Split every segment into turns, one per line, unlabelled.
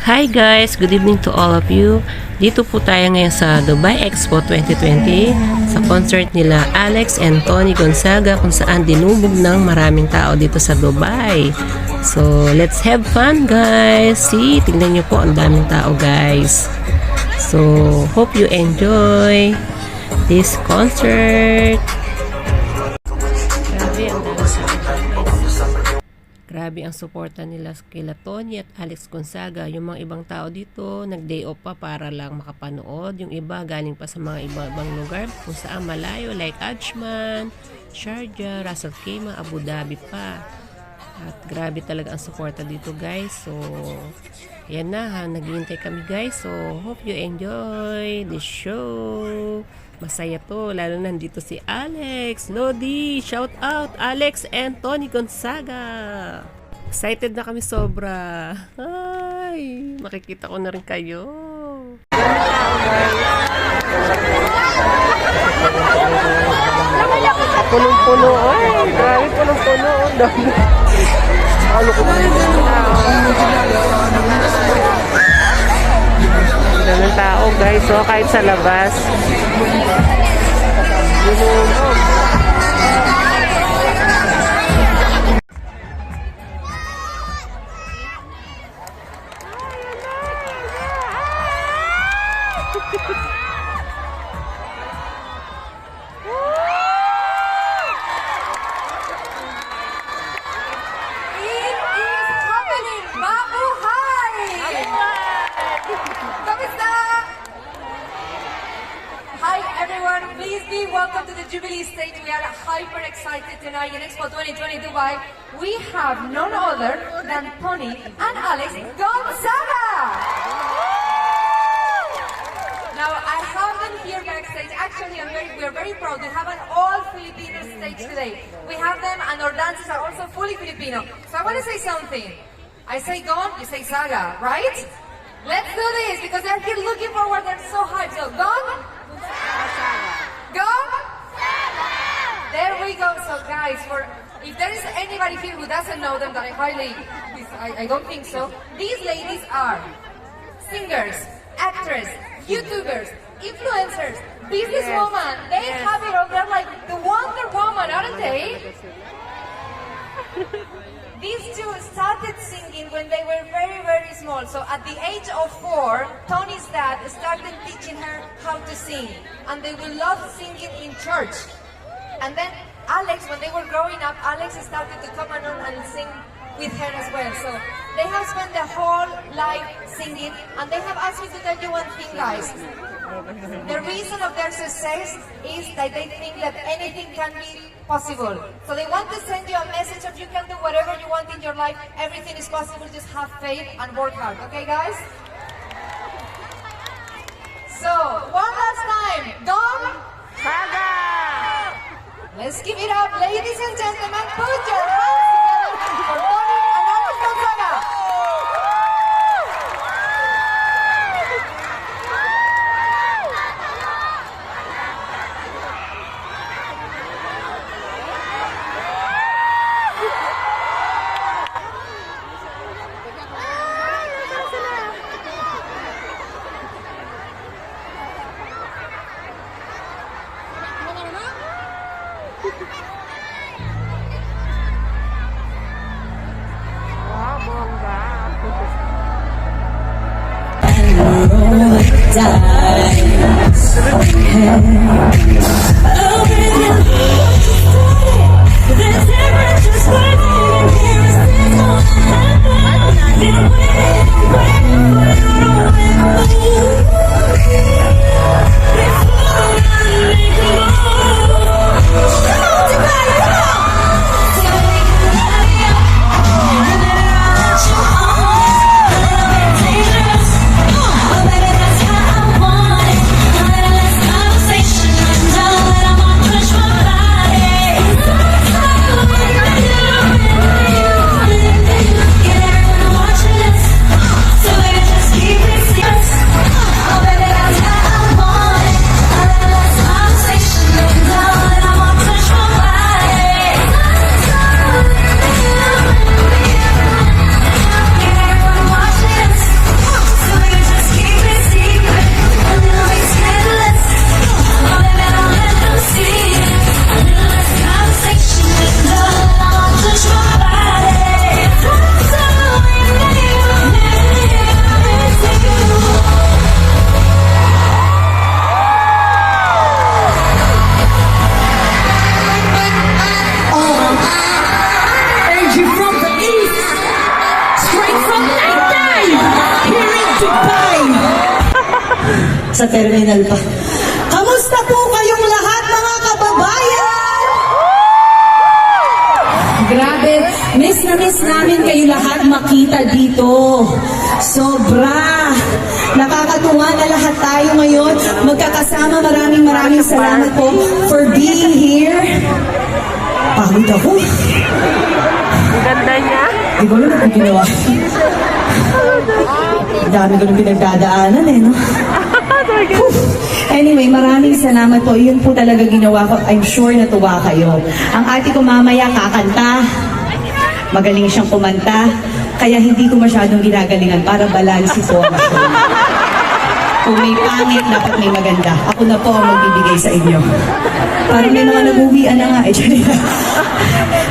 Hi guys! Good evening to all of you. Dito po tayo ngayon sa Dubai Expo 2020 sa concert nila Alex and Tony Gonzaga kung saan dinubog ng maraming tao dito sa Dubai. So, let's have fun guys! See, tingnan nyo po ang daming tao guys. So, hope you enjoy this concert. Grabe ang suporta nila kila Tony at Alex Gonzaga. Yung mga ibang tao dito, nag-day off pa para lang makapanood. Yung iba, galing pa sa mga ibang lugar kung saan malayo like Ajman, Sharjah, Ras Al Khaimah, Abu Dhabi pa. At grabe talaga ang suporta dito guys. So, yan na ha. Naghihintay kami guys. So, hope you enjoy the show. Masaya to, lalo nandito si Alex, Lodi, shout out Alex and Tony Gonzaga. Excited na kami sobra. Ay, makikita ko na rin kayo. Punong-puno, ay, grabe punong-puno. Ano ko ba ng tao guys, so kahit sa labas
Please be welcome to the Jubilee stage. We are hyper excited tonight in Expo 2020 Dubai. We have none other than Tony and Alex Gonzaga. Now I have them here backstage. Actually, we're very proud. We have an all Filipino stage today. We have them, and our dances are also fully Filipino. So I want to say something. I say Gon, you say Zaga, right? Let's do this because they're here looking forward. They're so hyped. So Gon. Go! There we go. So guys, if there is anybody here who doesn't know them, that I don't think so. These ladies are singers, actors, YouTubers, influencers, businesswomen. They have it all. They're like the Wonder Woman, aren't they? These two started singing when they were very, very small. So at the age of 4, Tony's dad started teaching her how to sing. And they will love singing in church. And then Alex, when they were growing up, Alex started to come on and sing with her as well. So they have spent their whole life singing. And they have asked me to tell you one thing, guys. The reason of their success is that they think that anything can be possible. So they want to send you a message of you can do whatever you want in your life. Everything is possible. Just have faith and work hard. Okay, guys? So, one last time. Don Zaga! Let's give it up, ladies and gentlemen. Put your hands together for Tony and Alex Gonzaga.
nasa terminal pa. Kamusta po kayong lahat, mga kababayan? Grabe, miss na miss namin kayo lahat makita dito. Sobra. Nakakatuwa na lahat tayo ngayon. Magkakasama, maraming salamat po for being here. Pagod ako.
Ang ganda niya.
Di ko alam kung ginawa. Ang dami ko nung pinagdadaanan eh, no? Anyway, maraming salamat po. Yun po talaga ginawa ko. I'm sure natuwa kayo. Ang ate ko mamaya kakanta. Magaling siyang kumanta. Kaya hindi ko masyadong ginagalingan para balansi po ang show. Kung may pangit, dapat may maganda. Ako na po ang magbibigay sa inyo. Parang may mga nag-uwian na nga.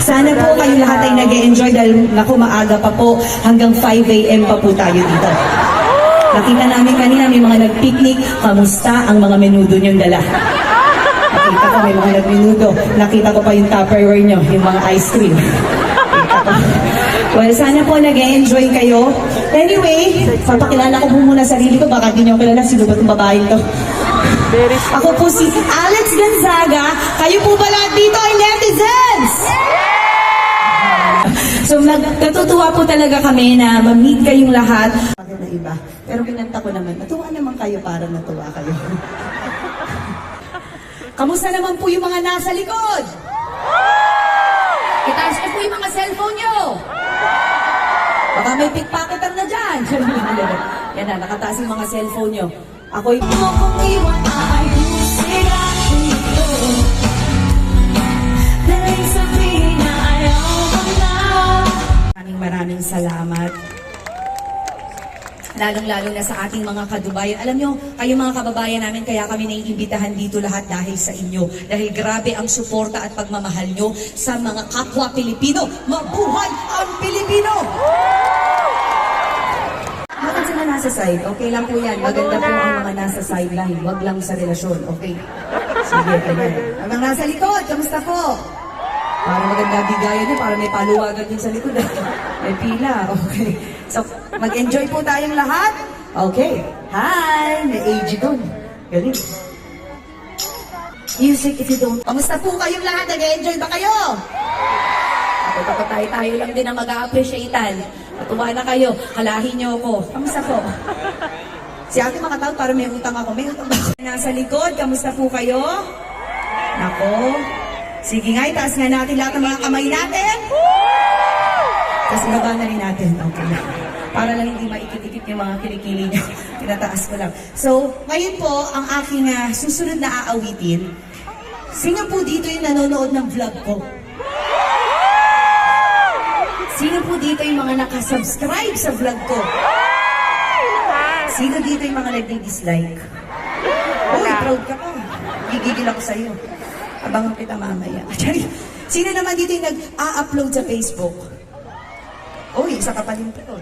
Sana po kayo lahat ay nag-e-enjoy dahil naku, maaga pa po. Hanggang 5 a.m. pa po tayo dito. Nakita namin kanina may mga nag-picnic. Kamusta ang mga menudo niyong dala? Nakita ko may mga nag-menudo. Nakita ko pa yung Tupperware niyo, yung mga ice cream. Nakita ko. Well, sana po nag-enjoy kayo. Anyway, papakilala ko po muna sarili ko. Baka di niyo kilala sino ba itong babae to. Ako po si Alex Gonzaga. Kayo po ba lahat dito ay netizens? So, natutuwa po talaga kami na ma-meet kayong lahat. Na iba. Pero kinanta ko naman, natuwa naman kayo para natuwa kayo. Kamusta naman po yung mga nasa likod? Itaas niyo po yung mga cellphone niyo. Baka may pickpocketer na dyan. Yan na, nakataas yung mga cellphone nyo. Ako'y maraming salamat. Lalong-lalo na sa ating mga kadubayan. Alam nyo, kayo mga kababayan namin, kaya kami naiimbitahan dito lahat dahil sa inyo. Dahil grabe ang suporta at pagmamahal nyo sa mga kapwa Pilipino. Mabuhay ang Pilipino! Bakit sila nasa side? Okay lang po yan. Maganda po ang mga nasa sideline. Huwag lang sa relasyon. Okay? Sige, kanya. Ang mga nasa likod, kamusta po? Para maganda bigayan niyo, para may paluwagan din sa likod. May pila. Okay. So, mag-enjoy po tayong lahat. Okay. Hi! May age doon. Galing. Music if you don't. Kamusta po kayong lahat? Nag-enjoy ba kayo? Ako tayo lang din ang mag-a-appreciatean. Natuwa na kayo. Kalahin niyo ako. Kamusta po? Si ate makatawag para may utang ako. May utang ako. Nasa likod, kamusta po kayo? Nako. Sige nga, itaas nga natin lahat ng mga kamay natin. Tapos ibaba na rin natin. Okay. Para lang hindi maikit-ikit yung mga kilikili niyo. Tinataas ko lang. So, ngayon po, ang aking susunod na aawitin. Sino po dito yung nanonood ng vlog ko? Sino po dito yung mga nakasubscribe sa vlog ko? Sino dito yung mga nagdi-dislike? Uy, proud ka pa. Gigigil ako sa'yo. Abangan kita mamaya. Sino naman dito yung nag-a-upload sa Facebook? Uy, isa ka pa rin proud.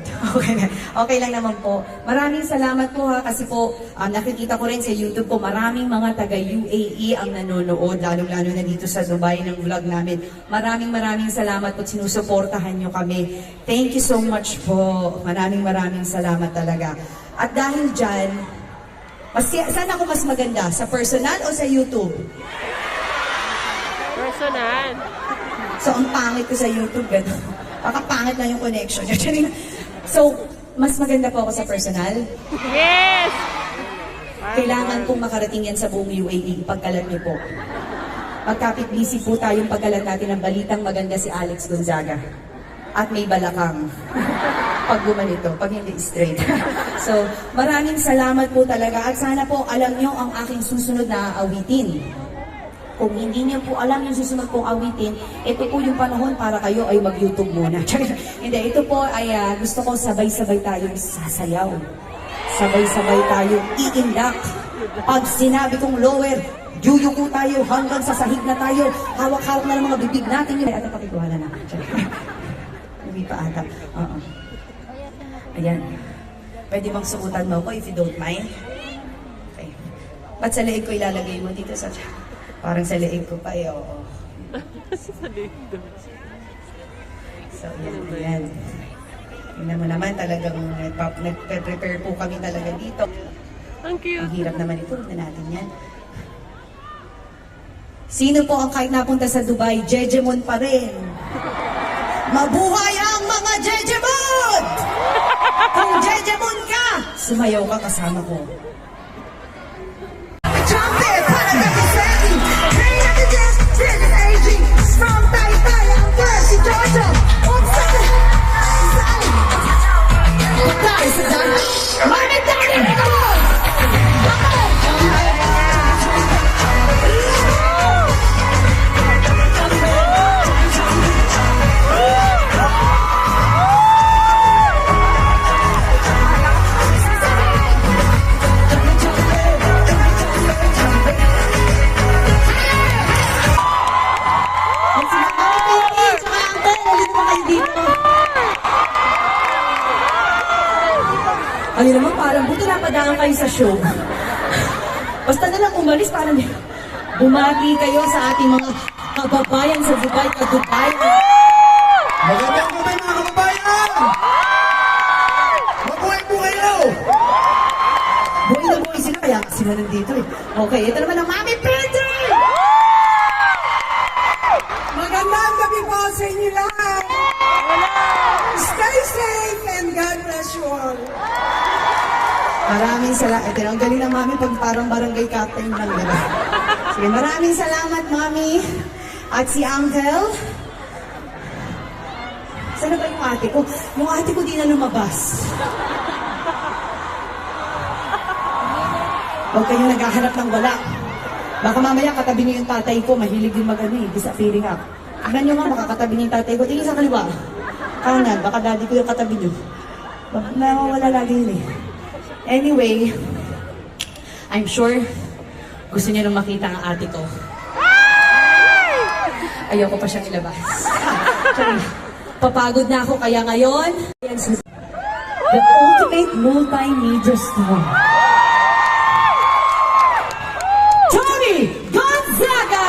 Okay lang naman po. Maraming salamat po ha, kasi po nakikita ko rin sa YouTube ko, maraming mga taga-UAE ang nanonood, lalong-lalo na dito sa Dubai ng vlog namin. Maraming salamat po, sinusuportahan nyo kami. Thank you so much po. Maraming salamat talaga. At dahil dyan, saan ako mas maganda? Sa personal o sa YouTube?
Personal.
So, ang pangit ko sa YouTube, gano'n. Baka pangit lang yung connection. So, mas maganda po ako sa personal?
Yes!
Kailangan pong makarating yan sa buong UAE, pagkalat niyo po. Magkapit busy po tayong pagkalat natin ng balitang maganda si Alex Gonzaga. At may balakang. Pag gumanito, pag hindi straight. So, maraming salamat po talaga. At sana po alam niyo ang aking susunod na awitin. Kung hindi niyo po alam yung susunod kong awitin, ito po yung panahon para kayo ay mag-YouTube muna. Hindi, ito po ay gusto ko sabay-sabay tayong sasayaw. Sabay-sabay tayong iindak. Pag sinabi kong lower, yuyuko tayo hanggang sa sahig na tayo. Hawak-hawak na ng mga bibig natin. Ay, ata pakikuha na natin. Hindi pa ata. Ayan. Pwede bang sukutan mo ako if you don't mind? Okay. Ba't sa leeg ko ilalagay mo dito sa... Parang sa leeg ko pa eh, oo.
Sa leeg ko.
So, yan. Tingnan mo naman, talagang nagpe-prepare po kami talaga dito.
Ang cute.
Ang hirap naman ito. Huwag na natin yan. Sino po ang kahit napunta sa Dubai, Jejemon pa rin? Mabuhay ang mga Jejemon! Kung Jejemon ka, sumayaw ka kasama ko. Ano naman, parang buti napadaan kayo sa show. Basta na lang umalis, parang bumati kayo sa ating mga kababayan sa Dubai, ka-Dubai.
Magandang gabi mga kababayan! Mabuhay po kayo!
Buhay na buhay sila, kaya sila nandito eh. Okay, ito naman ang Mami Printer!
Magandang gabi po sa inyo lahat. Stay safe and God bless you all.
Maraming salamat. Ito, ang galing ng Mami pag parang barangay captain lang, diba? Sige, maraming salamat, Mami. At si Uncle. Saan ba yung ate ko? Yung ate ko di na lumabas. Huwag kayong naghahanap ng wala. Baka mamaya katabi niyo yung tatay ko. Mahilig din mag-ano eh. Disappearing up. Tignan niyo nga, makakatabi niyo yung tatay ko. Tingin sa kaliwa. Kanan, baka daddy ko yung katabi niyo. Nawawala lagi yun eh. Anyway, I'm sure gusto niyo nang makita ang ate ko. Ayoko pa siyang ilabas. Sorry. Papagod na ako kaya ngayon, the ultimate multimedia star. Tony Gonzaga!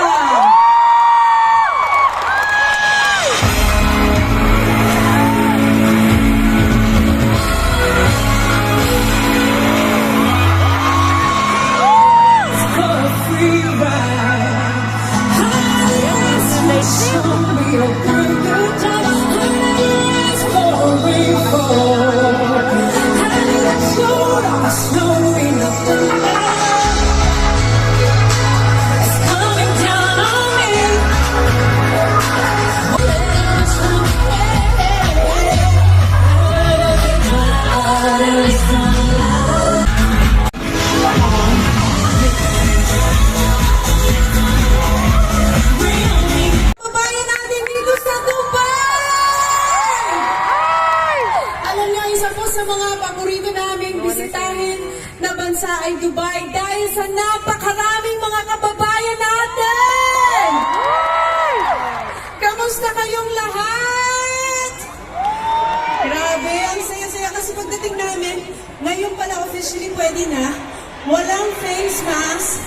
Kababayan natin dito sa Dubai! Alam niyo, isa po sa mga paborito naming bisitahin na bansa ay Dubai dahil sa napakaraming mga kababayan natin! Kamusta kayong lahat? Grabe, ang saya-saya kasi pagdating namin, ngayon pala officially pwede na, walang face mask.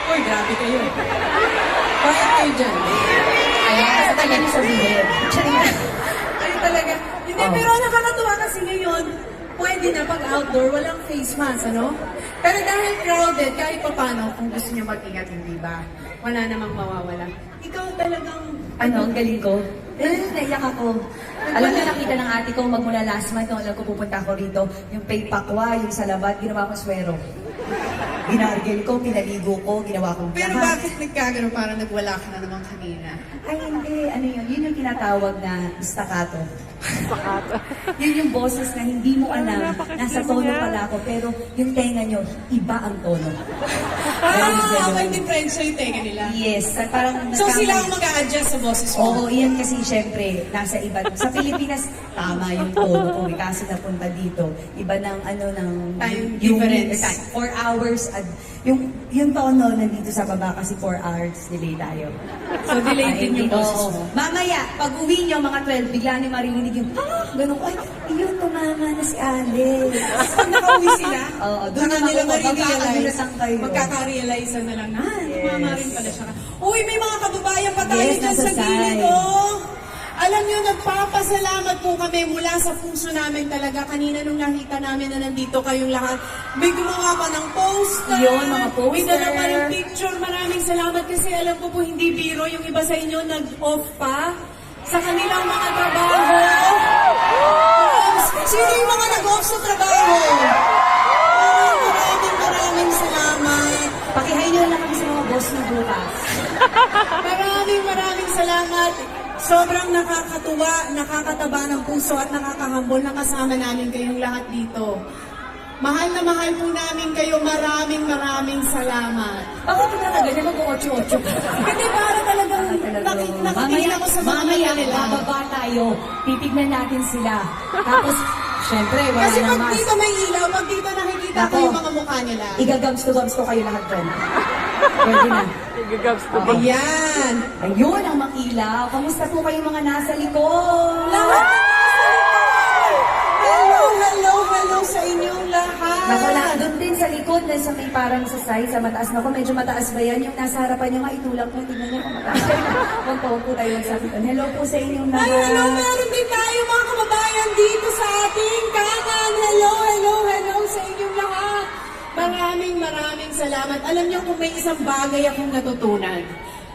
Uy, grabe kayo. Bakit kayo dyan?
Ayan, sa tagal niyo sabihin.
Ay talaga. Hindi, pero nakakatuwa kasi ngayon, pwede na pag outdoor, walang face mask, ano? Pero dahil crowded, kahit pa paano, kung gusto niyo mag-ingat, hindi ba? Wala namang mawawala. Ikaw talagang,
Ano, ang galing ko? Naiyak ako. Alam niyo, nakita ng ate ko magmula last month, nung alam ko pupunta ako rito, yung paypakwa, yung salabat, ginawa ko swero. Ginargil ko, pinaligo ko, ginawa kong
pero
lahat.
bakit nagkagano parang nagwala ka na naman kanina?
Ay, hindi. Ano yun? Yun yung tinatawag na staccato. Yun yung boses na hindi mo alam. Nasa tono pala ako, pero yung tenga nyo, iba ang tono.
May differentiate yung tenga nila.
Yes. Parang
So
nagkamali.
sila ang mag-a-adjust sa boses mo?
Oo, iyan kasi syempre, nasa iba. Sa Pilipinas, tama yung tono ko. Kaso napunta dito, iba ng ano, ng...
Time
yung
difference.
4 hours. Yung tono nandito sa baba kasi 4 hours delay tayo.
So delayed din yung boses
Oo.
mo?
Mamaya, pag uwi nyo, mga 12, bigla niyo marinig yung, ganun ko, ay, iyon, tumama na si Alex.
Pag nakauwi sila,
Oo, doon
saka
naman
nila
ako,
marirealize,
magkakagulatan kayo.
magkaka-realize na lang na,
Yes.
tumama rin pala siya. Uy, may mga kababayan pa tayo
Yes,
dyan
nasa
sa gilid,
side.
oh! Alam niyo, nagpapasalamat po kami mula sa puso namin talaga. Kanina nung nakita namin na nandito kayong lahat, may gumawa pa ng poster.
Yun, mga poster.
May dala pa ng picture. Maraming salamat kasi alam ko po hindi biro. Yung iba sa inyo nag-off pa sa kanilang mga trabaho. Sino yung mga nag-off sa trabaho? Maraming salamat.
Pakihay nyo lang kami sa mga boss na bukas.
Maraming salamat. Sobrang nakakatuwa, nakakataba ng puso at nakakahambol na kasama namin kayong lahat dito. Mahal na mahal po namin kayo. Maraming salamat.
Bakit ito na ganyan mag-8-8?
Hindi para talagang nakikinig ako sa mga
mamaya,
nila.
bababa tayo. Titignan natin sila. Tapos, syempre, wala
Kasi
na
pag
mas.
dito may ilaw, pag dito nakikita ko
Nako.
yung mga mukha nila.
Igagams to gums ko kayo lahat doon. Pwede na.
Ayan.
Ayun ang makilaw. Kamusta po kayo mga nasa likod?
Lahat hello sa inyong lahat.
Naku, doon din sa likod, na sa may parang sa side, sa mataas. Naku, medyo mataas ba yan? Yung nasa harapan nyo nga, itulak mo. Tignan nyo kung mataas. Huwag po tayo magsabi doon. Hello po sa inyong lahat.
Ay, hello, meron din tayo mga kababayan dito sa ating kanan. Hello sa inyong lahat. Maraming salamat. Alam niyo kung may isang bagay akong natutunan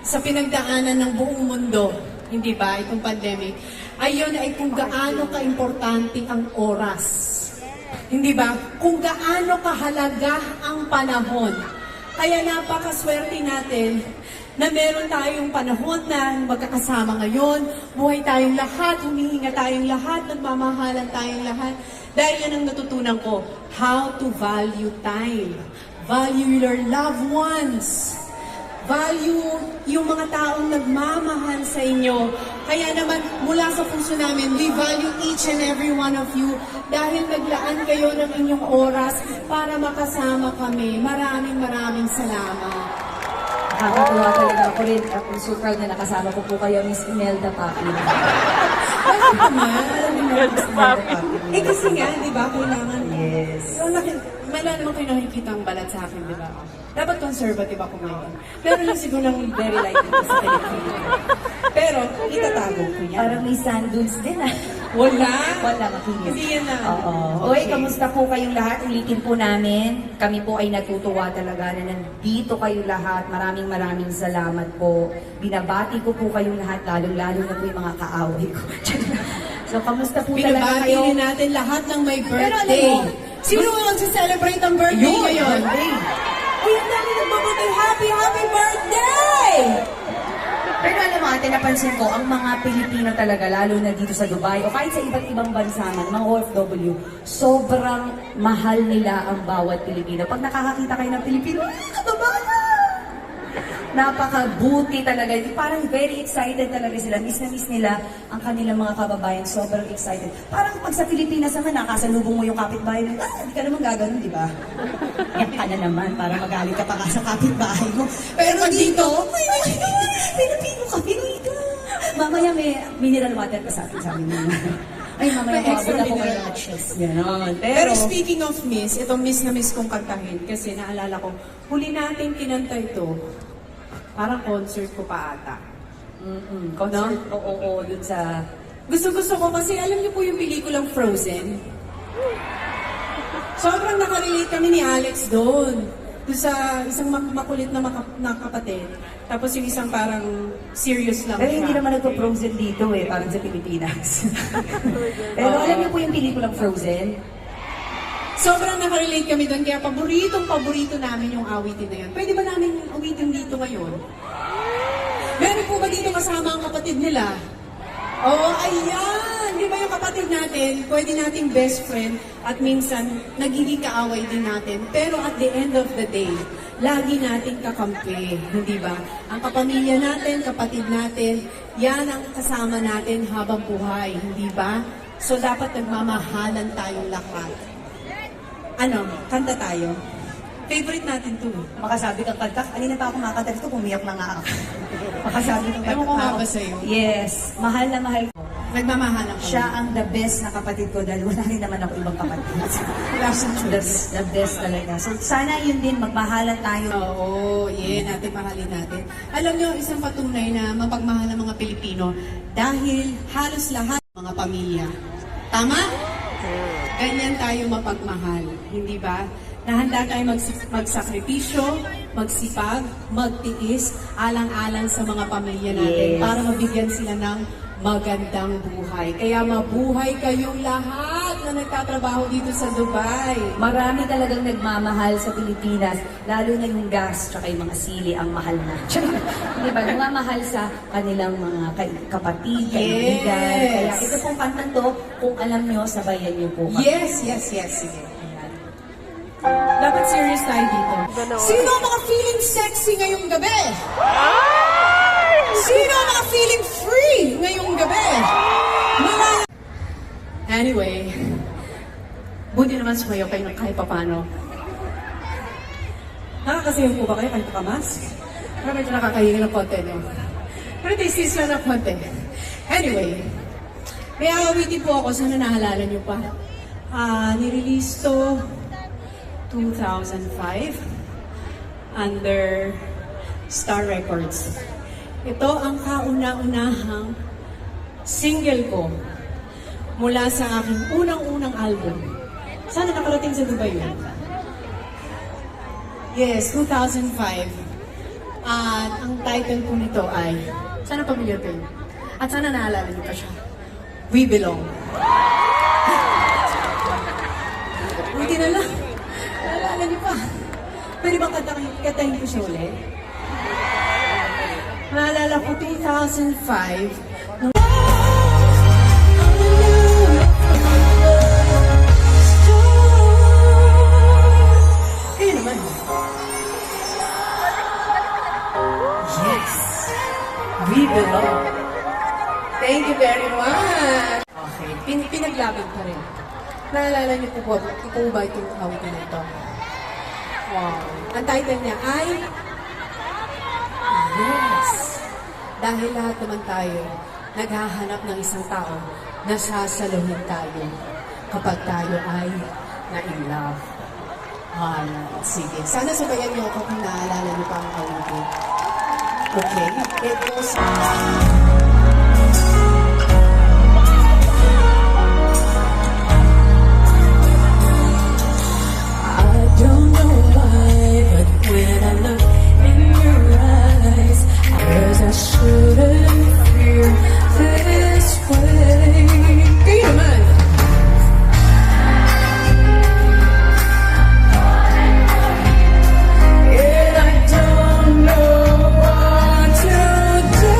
sa pinagdaanan ng buong mundo, hindi ba, itong pandemic, ayun ay kung gaano kaimportante ang oras. Hindi ba? Kung gaano kahalaga ang panahon. Kaya napakaswerte natin na meron tayong panahon na magkakasama ngayon, buhay tayong lahat, humihinga tayong lahat, nagmamahalan tayong lahat. Dahil yan ang natutunan ko, how to value time. Value your loved ones. Value yung mga taong nagmamahal sa inyo. Kaya naman, mula sa puso namin, we value each and every one of you dahil naglaan kayo ng inyong oras para makasama kami. Maraming salamat.
Nakakatuwa talaga ako rin. Ako so proud na nakasama ko po kayo, Miss Imelda Papi.
Eh kasi nga, di ba, kailangan.
Yes.
Wala naman kayo nakikita ang balat sa akin, di ba? Dapat conservative ako ngayon. Pero lang siguro lang very light dito sa Pilipino. Pero, itatago ko yan.
Parang may sand dunes din ah.
Wala.
Wala, makinis.
Hindi yan na.
Oo. Oy, kamusta po kayong lahat? Ulitin po namin. Kami po ay natutuwa talaga na nandito kayo lahat. Maraming salamat po. Binabati ko po kayong lahat, lalo na po yung mga kaaway ko. So, kamusta po talaga
Binabati
kayo?
rin natin lahat ng may
Pero alam
birthday.
mo,
Sino ang celebrate ang birthday
Yun,
ngayon?
birthday.
Uy, ang dami nagbabati. Happy birthday!
Pero alam mo, ate, napansin ko, ang mga Pilipino talaga, lalo na dito sa Dubai, o kahit sa iba't ibang bansa man, mga OFW, sobrang mahal nila ang bawat Pilipino. Pag nakakakita kayo ng Pilipino, kababayan! Napakabuti talaga. Parang very excited talaga sila. Miss na miss nila ang kanilang mga kababayan. Sobrang excited. Parang pag sa Pilipinas naman, nakasalubong mo yung kapitbahay mo, hindi ka naman gaganon, di ba? Yan ka na naman, para magalit ka pa ka sa kapitbahay mo. Pero dito, Pilipino ka, Pilipino. Mamaya may mineral water pa sa atin, sabi mo. Ay, mamaya
May extra
mabot ako
mineral
kaya cheese. Ganon.
Pero speaking of miss, itong miss na miss kong kantahin kasi naalala ko, huli natin kinanta ito. Parang concert ko pa ata.
Concert, oo, dun sa...
Gusto ko kasi alam niyo po yung pelikulang Frozen. Sobrang nakarelate kami ni Alex doon. Doon sa isang makulit na kapatid. Tapos yung isang parang serious lang
Pero
siya.
hindi naman nagpo-Frozen dito eh, parang sa Pilipinas. Pero alam niyo po yung pelikulang Frozen?
Sobrang nakarelate kami doon, kaya paborito namin yung awitin na yun. Pwede ba namin awitin dito ngayon? Meron po ba dito kasama ang kapatid nila? Oo, ayan! Di ba yung kapatid natin, pwede nating best friend at minsan nagiging kaaway din natin. Pero at the end of the day, lagi nating kakampi, hindi ba? Ang kapamilya natin, kapatid natin, yan ang kasama natin habang buhay, hindi ba? So dapat nagmamahalan tayong lahat. Ano, kanta tayo. Favorite natin to.
Makasabi kang kanta. Kanina pa ako makakanta dito, pumiyak na nga ako. Makasabi kang kanta.
Ewan ko nga
ako.
ba sa'yo?
Yes, mahal na mahal ko.
Nagmamahalan kami.
Siya ang the best na kapatid ko dahil wala rin naman ako ibang kapatid.
Wala siyang choice.
The best talaga. So sana yun din, magmahalan tayo.
Oo, natin mahalin natin. Alam niyo, isang patunay na mapagmahal ng mga Pilipino dahil halos lahat ng mga pamilya. Tama? Ganyan tayo mapagmahal, hindi ba? Na handa tayo magsakripisyo, magsipag, magtiis, alang-alang sa mga pamilya natin
Yes.
para mabigyan sila ng magandang buhay. Kaya mabuhay kayong lahat na nagtatrabaho dito sa Dubai.
Marami talagang nagmamahal sa Pilipinas, lalo na yung gas tsaka yung mga sili ang mahal na. Di ba? Nagmamahal sa kanilang mga kapatid, kaibigan. Kaya ito pong kantang to, kung alam nyo, sabayan nyo po.
Yes. Sige. Dapat serious tayo dito. Sino ang mga feeling sexy ngayong gabi? Sino ang mga feeling free ngayong gabi? Anyway, buti naman sumayo kayo ng kahit papano. Nakakasayaw po ba kayo kahit nakamas? Pero medyo nakakahiya ng konti, no? Pero taste lang ng konti. Anyway, may awitin po ako, sana nahalala niyo pa. Nirelease to 2005 under Star Records. Ito ang kauna-unahang single ko mula sa aking unang-unang album. Sana nakarating sa Dubai yun. Yes, 2005. At ang title po nito ay, sana pamilyar kayo. At sana naalala niyo pa siya. We Belong. Buti na lang. Naalala niyo pa. Pwede bang katahin ko siya ulit? Naalala ko 2005. Nung kayo naman. Yes. We belong. Thank you very much. Okay. Pinaglaban pa rin. Naalala niyo po ba itong awitin na ito? Wow. Ang title niya ay Yes. Dahil lahat naman tayo naghahanap ng isang tao na sasaluhin tayo kapag tayo ay na-in love. Sige. Sana sabayan niyo ako kung naalala niyo pa ang awitin. Okay? It goes... Don't know why, but when I look in your eyes, guess I shouldn't feel this way. Kayo naman. And I don't know what to do.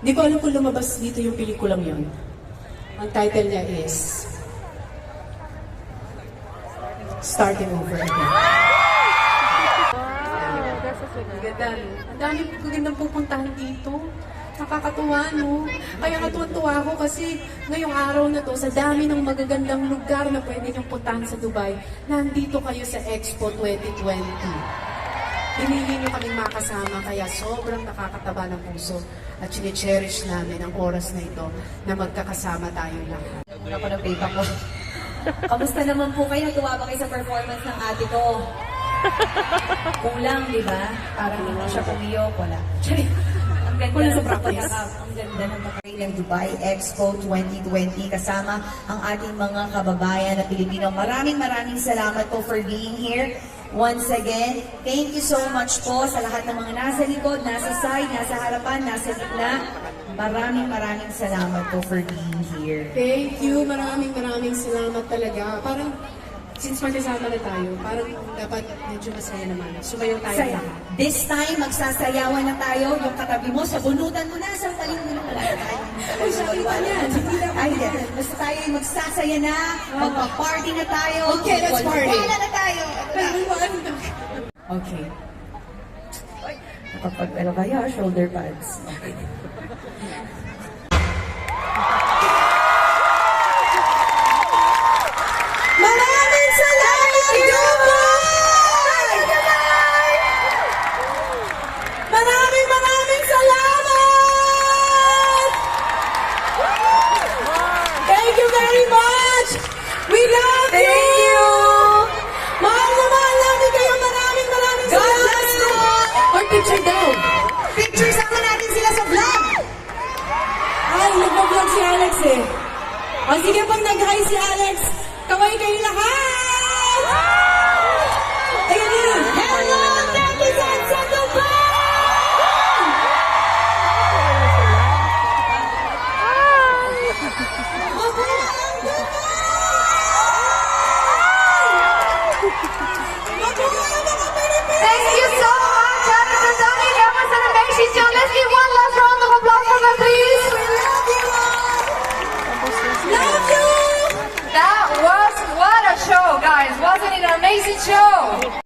Hindi ko alam kung lumabas dito yung pelikulang yon. Ang title niya is Starting Over Again. Ganda. Ang dami ko gandang pupuntahan dito. Nakakatuwa, no? Kaya natuwa ako kasi ngayong araw na to, sa dami ng magagandang lugar na pwede niyong puntahan sa Dubai, nandito kayo sa Expo 2020. Pinili niyo kaming makasama, kaya sobrang nakakataba ng puso at chine-cherish namin ang oras na ito na magkakasama tayong lahat.
Muna ko ng paper ko. Kamusta naman po kayo? Tuwa ba kayo sa performance ng ate ko? Kung lang, di ba? Parang hindi siya pumiyok, wala. Ang ganda
Wala sa
ng
practice.
pagkakap. Ang ganda ng pagkakay ng Dubai Expo 2020 kasama ang ating mga kababayan na Pilipino. Maraming salamat po for being here. Once again, thank you so much po sa lahat ng mga nasa likod, nasa side, nasa harapan, nasa gitna. Maraming salamat po for being here.
Thank you. Maraming salamat talaga. Parang since magkasama na tayo, parang dapat medyo masaya naman. Sumayaw tayo.
Saya. This time, magsasayawan na tayo. Yung katabi mo, sabunutan mo na, sampalin mo na wala na tayo.
Ay, sabi pa niyan. Hindi lang
Ay, hindi. Basta tayo yung magsasaya na, magpa-party na tayo.
Okay, let's party.
Wala na tayo.
ano?
Okay. Kapag ano kayo, shoulder pads. Okay.
Maraming salamat, Dubai! Maraming salamat! Thank you very much! We love you!
Thank you!
Mahal na mahal namin kayo. Maraming
God
salamat!
bless you!
Or picture daw.
Picture sama natin sila sa vlog!
Ay, nagpa-vlog si Alex eh. O sige, pag nag-hi si Alex, kaway kayo lahat! Ayun yun!
Hello, netizens sa Dubai!
Mabuhay ang Dubai! Mabuhay ang mga Pilipinas!
Thank you so much, Jonathan Tony. That was an amazing show. Let's give one last round of applause for them, please.
We love you all! Love you!
That was what a show, guys. Wasn't it an amazing show?